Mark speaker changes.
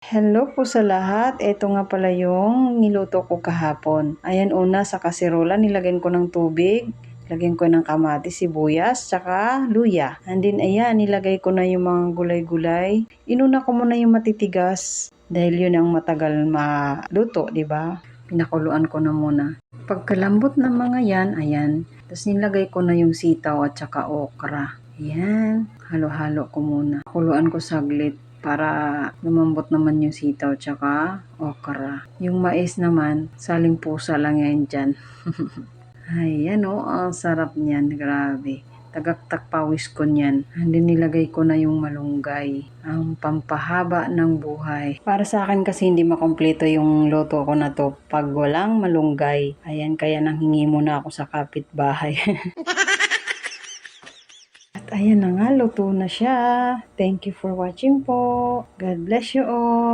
Speaker 1: Hello po sa lahat. Ito nga pala yung niluto ko kahapon. Ayan, una sa kaserola nilagyan ko ng tubig. Lagyan ko ng kamatis, sibuyas, tsaka luya. And then ayan, nilagay ko na yung mga gulay-gulay. Inuna ko muna yung matitigas dahil yun ang matagal maluto, di ba? Pinakuluan ko na muna. Pagkalambot ng mga yan, ayan. Tapos nilagay ko na yung sitaw at tsaka okra. Ayan, halo-halo ko muna. Kuluan ko saglit para lumambot naman yung sitaw tsaka okra. Yung mais naman, saling pusa lang yan dyan. Ayan o, ang sarap niyan, grabe. Tagaktak pawis ko niyan. Hindi nilagay ko na yung malunggay. Ang pampahaba ng buhay. Para sa akin kasi hindi makompleto yung luto ko na to pag walang malunggay. Ayan, kaya nanghingi muna ako sa kapitbahay. At ayan na nga, luto na siya. Thank you for watching po. God bless you all.